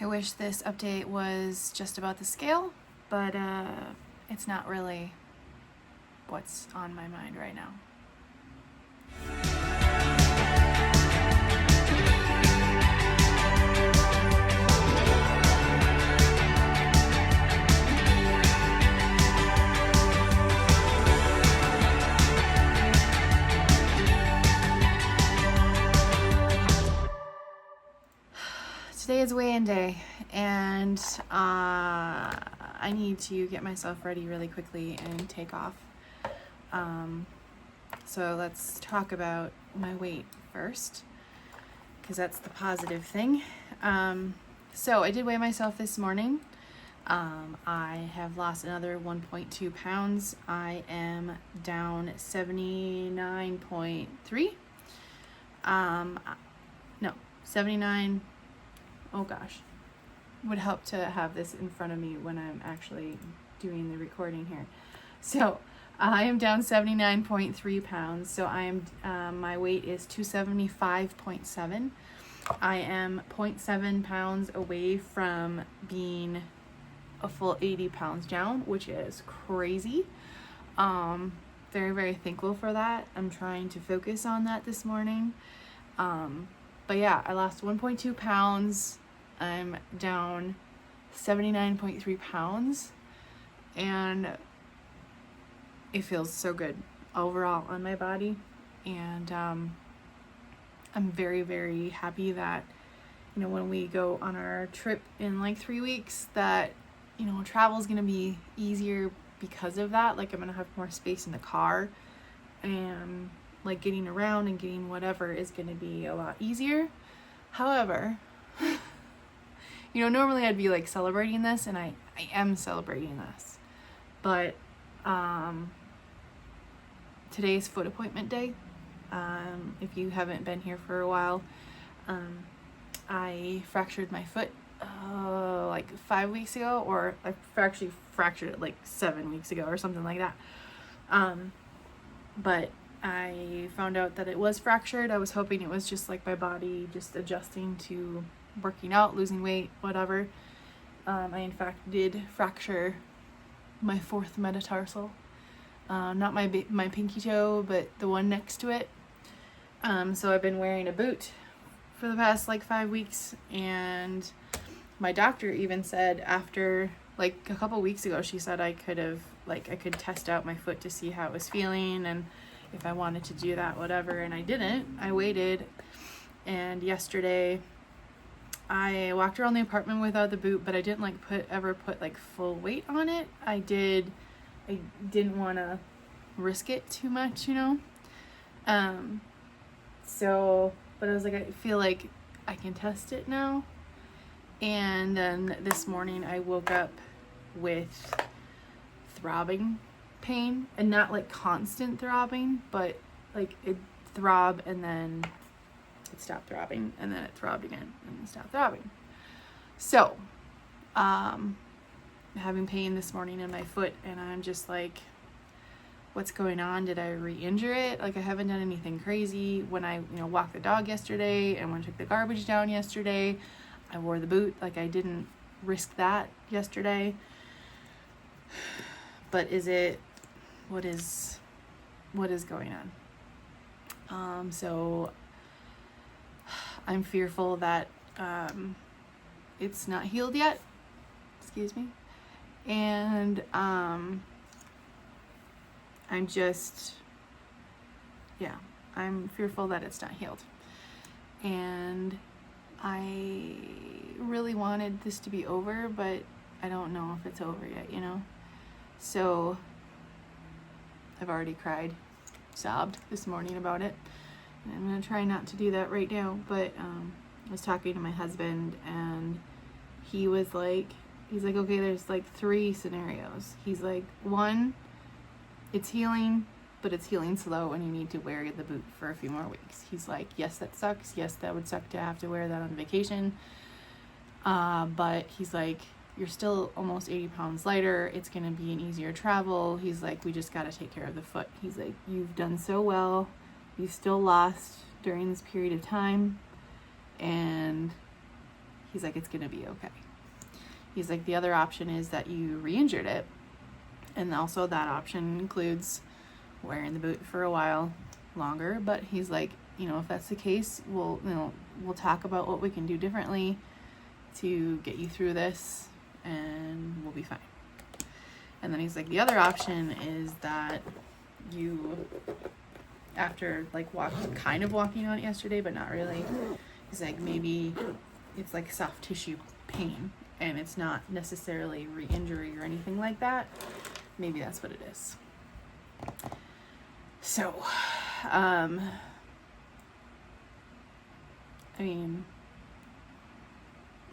I wish this update was just about the scale, but it's not really what's on my mind right now. Today is weigh-in day, and I need to get myself ready really quickly and take off. So let's talk about my weight first, because that's the positive thing. So I did weigh myself this morning. I have lost another 1.2 pounds. I am down 79.3. No, 79. Oh gosh, would help to have this in front of me when I'm actually doing the recording here. So I am down 79.3 pounds. So I am, my weight is 275.7. I am 0.7 pounds away from being a full 80 pounds down, which is crazy. Very, very thankful for that. I'm trying to focus on that this morning. But yeah, I lost 1.2 pounds. I'm down 79.3 pounds, and it feels so good overall on my body. And I'm very, very happy that, you know, when we go on our trip in like 3 weeks, that, you know, travel is going to be easier because of that. Like, I'm going to have more space in the car, and like getting around and getting whatever is going to be a lot easier. However, you know, normally I'd be like celebrating this, and I am celebrating this, but today's foot appointment day. If you haven't been here for a while, I fractured my foot like 5 weeks ago, or I actually fractured it like 7 weeks ago or something like that. But I found out that it was fractured. I was hoping it was just like my body just adjusting to working out, losing weight, whatever. I in fact did fracture my 4th metatarsal. Not my pinky toe, but the one next to it. So I've been wearing a boot for the past like 5 weeks, and my doctor even said after like a couple weeks ago, she said I could test out my foot to see how it was feeling and if I wanted to do that, whatever. And I didn't. I waited, and yesterday I walked around the apartment without the boot, but I didn't like ever put like full weight on it. I didn't want to risk it too much, you know. But I was like, I feel like I can test it now. And then this morning I woke up with throbbing pain, and not like constant throbbing, but like it throbbed and then it stopped throbbing, and then it throbbed again and it stopped throbbing. So having pain this morning in my foot, and I'm just like, what's going on? Did I re-injure it? Like, I haven't done anything crazy. When I, you know, walked the dog yesterday, and when I took the garbage down yesterday, I wore the boot. Like, I didn't risk that yesterday. But what is going on? So I'm fearful that it's not healed yet. Excuse me. And I'm fearful that it's not healed. And I really wanted this to be over, but I don't know if it's over yet, you know? So I've already sobbed this morning about it. And I'm going to try not to do that right now, but I was talking to my husband, and he's like, okay, there's like 3 scenarios. He's like, 1, it's healing, but it's healing slow, and you need to wear the boot for a few more weeks. He's like, yes, that sucks. Yes, that would suck to have to wear that on vacation. But he's like, you're still almost 80 pounds lighter. It's going to be an easier travel. He's like, we just got to take care of the foot. He's like, you've done so well. You've still lost during this period of time. And He's like, it's gonna be okay. He's like, the other option is that you re-injured it, and also that option includes wearing the boot for a while longer. But he's like, you know, if that's the case, we'll talk about what we can do differently to get you through this, and we'll be fine. And then he's like, the other option is that you, after like kind of walking on it yesterday, but not really, he's like, maybe it's like soft tissue pain and it's not necessarily re-injury or anything like that. Maybe that's what it is. So, I mean,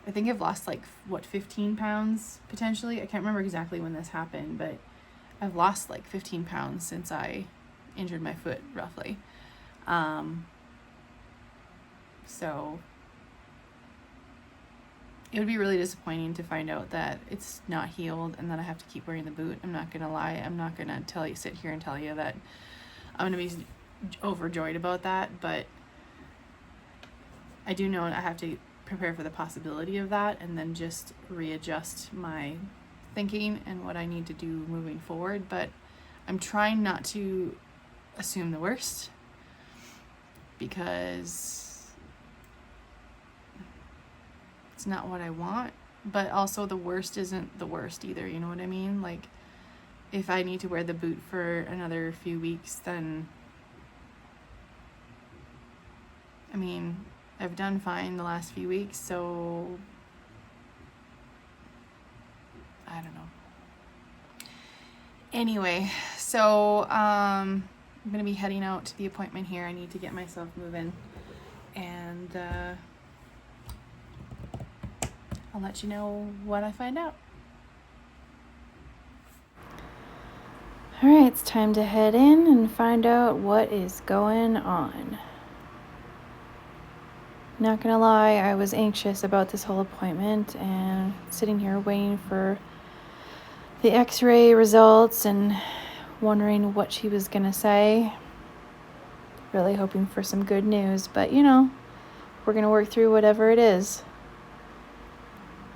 I think I've lost like, 15 pounds potentially. I can't remember exactly when this happened, but I've lost like 15 pounds since I injured my foot, roughly. So it would be really disappointing to find out that it's not healed and that I have to keep wearing the boot. I'm not gonna lie. I'm not gonna sit here and tell you that I'm gonna be overjoyed about that, but I do know I have to prepare for the possibility of that, and then just readjust my thinking and what I need to do moving forward. But I'm trying not to assume the worst, because it's not what I want, but also the worst isn't the worst either, you know what I mean? Like, if I need to wear the boot for another few weeks, then I mean, I've done fine the last few weeks, so I don't know. Anyway, so I'm gonna be heading out to the appointment here. I need to get myself moving, and I'll let you know what I find out. All right, it's time to head in and find out what is going on. Not gonna lie, I was anxious about this whole appointment and sitting here waiting for the x-ray results and wondering what she was gonna say. Really hoping for some good news, but you know, we're gonna work through whatever it is.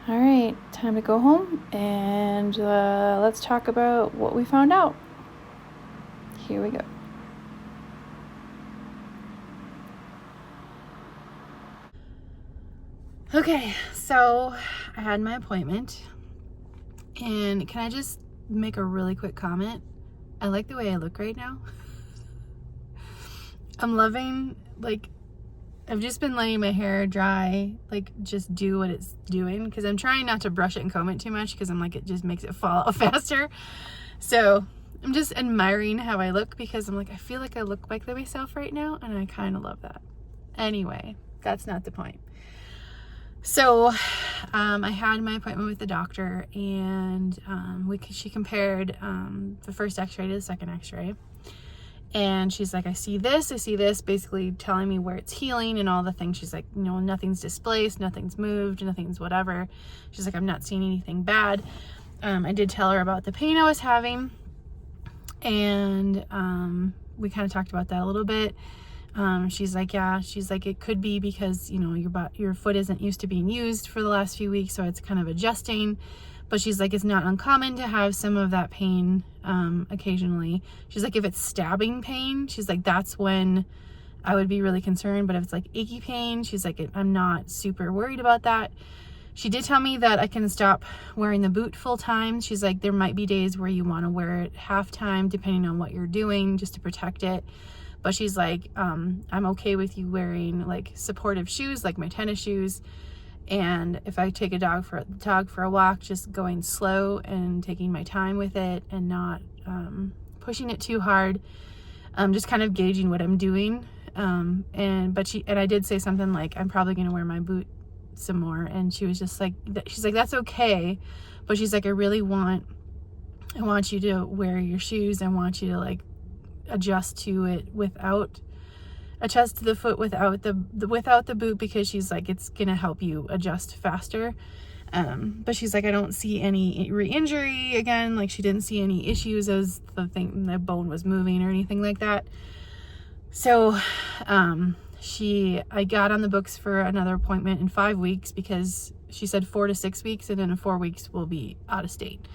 All right, time to go home, and let's talk about what we found out. Here we go. Okay, so I had my appointment, and can I just make a really quick comment? I like the way I look right now. I'm loving, like, I've just been letting my hair dry, like, just do what it's doing, because I'm trying not to brush it and comb it too much, because I'm like, it just makes it fall out faster. So I'm just admiring how I look, because I'm like, I feel like I look like myself right now, and I kind of love that. Anyway, that's not the point. So I had my appointment with the doctor, and she compared the first x-ray to the second x-ray. And she's like, I see this, basically telling me where it's healing and all the things. She's like, you know, nothing's displaced, nothing's moved, nothing's whatever. She's like, I'm not seeing anything bad. I did tell her about the pain I was having, and we kind of talked about that a little bit. She's like, yeah, she's like, it could be because, you know, your foot isn't used to being used for the last few weeks, so it's kind of adjusting. But she's like, it's not uncommon to have some of that pain occasionally. She's like, if it's stabbing pain, she's like, that's when I would be really concerned. But if it's like achy pain, she's like, I'm not super worried about that. She did tell me that I can stop wearing the boot full time. She's like, there might be days where you want to wear it half time, depending on what you're doing, just to protect it. But she's like, I'm okay with you wearing like supportive shoes, like my tennis shoes. And if I take a dog for a walk, just going slow and taking my time with it and not pushing it too hard. Just kind of gauging what I'm doing. And I did say something like, I'm probably going to wear my boot some more. And she was just like, she's like, that's okay. But she's like, I want you to wear your shoes. I want you to like adjust to it adjust to the foot without the boot, because she's like, it's gonna help you adjust faster. But she's like, I don't see any re-injury again. Like, she didn't see any issues as the bone was moving or anything like that. So I got on the books for another appointment in 5 weeks because she said 4 to 6 weeks, and then in 4 weeks we'll be out of state.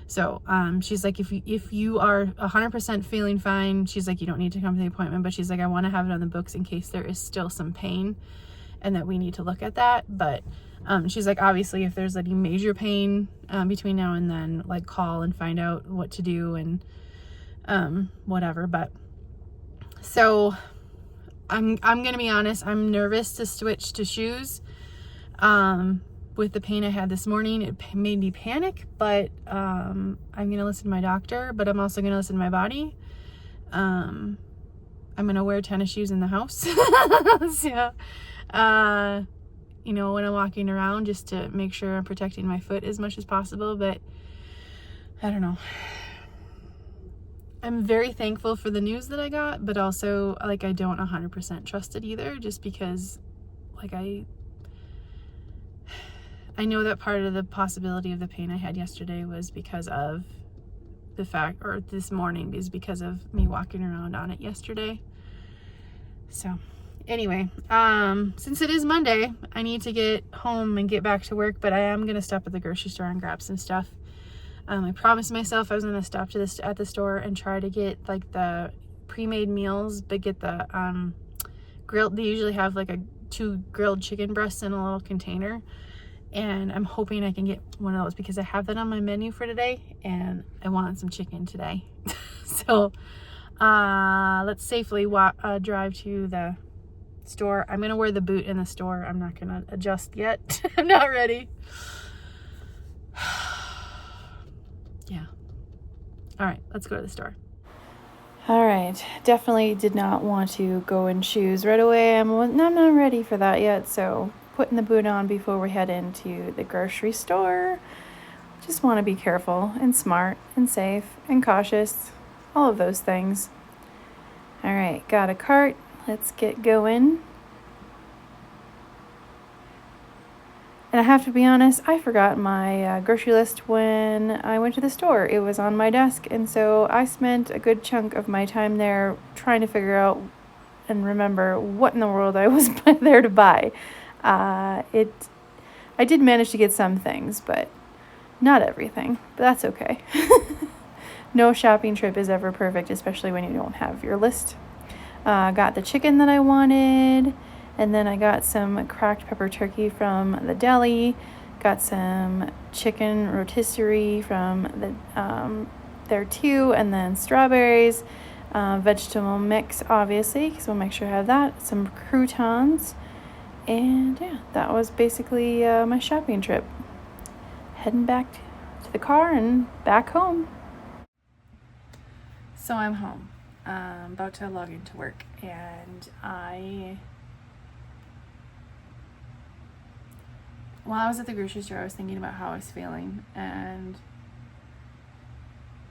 So she's like, if you are 100% feeling fine, she's like, you don't need to come to the appointment, but she's like, I want to have it on the books in case there is still some pain and that we need to look at that. But she's like, obviously if there's any major pain between now and then, like, call and find out what to do and whatever. But so I'm gonna be honest, I'm nervous to switch to shoes. With the pain I had this morning, it made me panic, but I'm gonna listen to my doctor, but I'm also gonna listen to my body. I'm gonna wear tennis shoes in the house. So you know, when I'm walking around, just to make sure I'm protecting my foot as much as possible. But I don't know, I'm very thankful for the news that I got, but also, like, I don't 100% trust it either, just because, like, I know that part of the possibility of the pain I had yesterday was because of the fact, or this morning is because of me walking around on it yesterday. So anyway, since it is Monday, I need to get home and get back to work, but I am going to stop at the grocery store and grab some stuff. I promised myself I was going to stop at the store and try to get, like, the pre-made meals, but get the grilled. They usually have, like, 2 grilled chicken breasts in a little container, and I'm hoping I can get one of those because I have that on my menu for today and I want some chicken today. So let's safely drive to the store. I'm gonna wear the boot in the store. I'm not gonna adjust yet. I'm not ready. Yeah. All right, let's go to the store. All right, definitely did not want to go in shoes right away. I'm not ready for that yet, so putting the boot on before we head into the grocery store. Just want to be careful and smart and safe and cautious, all of those things. All right, got a cart. Let's get going. And I have to be honest, I forgot my grocery list when I went to the store. It was on my desk, and so I spent a good chunk of my time there trying to figure out and remember what in the world I was there to buy. I did manage to get some things, but not everything, but that's okay. No shopping trip is ever perfect, especially when you don't have your list. Got the chicken that I wanted, and then I got some cracked pepper turkey from the deli, got some chicken rotisserie from the there too, and then strawberries, vegetable mix, obviously, because we'll make sure I have that, some croutons. And yeah, that was basically my shopping trip. Heading back to the car and back home. So I'm home. About to log into work, and while I was at the grocery store, I was thinking about how I was feeling, and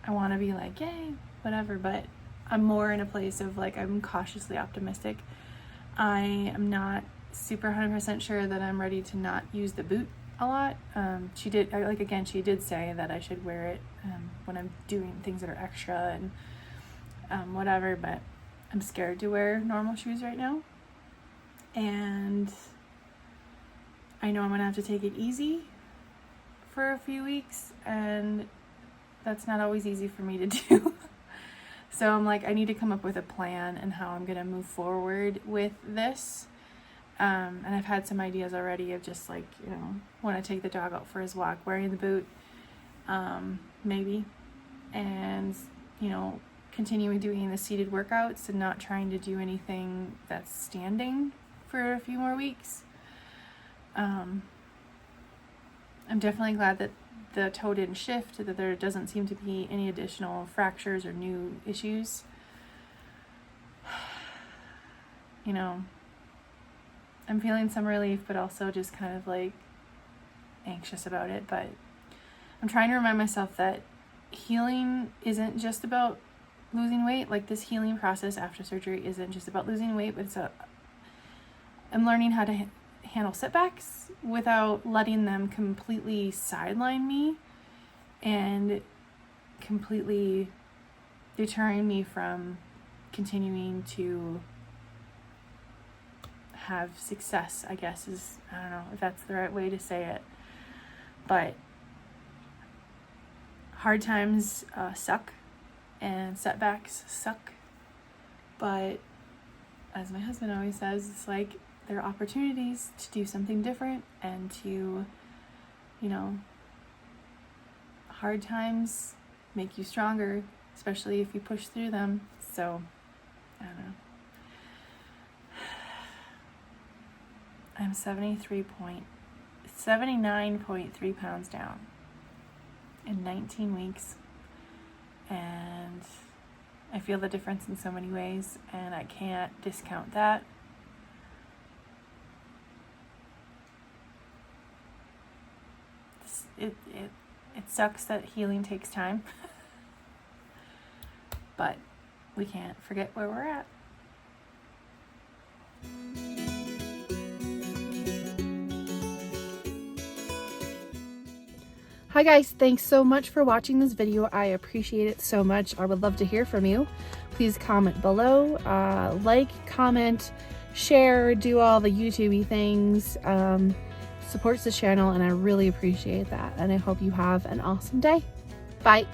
I want to be like, yay, whatever, but I'm more in a place of, like, I'm cautiously optimistic. I am not super 100% sure that I'm ready to not use the boot a lot. She did say that I should wear it when I'm doing things that are extra and whatever, but I'm scared to wear normal shoes right now, and I know I'm gonna have to take it easy for a few weeks, and that's not always easy for me to do. So I'm like, I need to come up with a plan and how I'm gonna move forward with this. And I've had some ideas already of just, like, you know, when I take the dog out for his walk, wearing the boot, maybe, and, you know, continuing doing the seated workouts and not trying to do anything that's standing for a few more weeks. I'm definitely glad that the toe didn't shift, that there doesn't seem to be any additional fractures or new issues. You know, I'm feeling some relief, but also just kind of, like, anxious about it. But I'm trying to remind myself that healing isn't just about losing weight. Like, this healing process after surgery isn't just about losing weight, but I'm learning how to handle setbacks without letting them completely sideline me and completely deterring me from continuing to have success, I guess is, I don't know if that's the right way to say it, but hard times suck and setbacks suck, but as my husband always says, it's like there are opportunities to do something different and to, you know, hard times make you stronger, especially if you push through them. So, I don't know. I'm 79.3 pounds down in 19 weeks, and I feel the difference in so many ways, and I can't discount that. It sucks that healing takes time, but we can't forget where we're at. Hi guys, thanks so much for watching this video. I appreciate it so much. I would love to hear from you. Please comment below, like, comment, share, do all the YouTube-y things. Supports the channel, and I really appreciate that. And I hope you have an awesome day. Bye.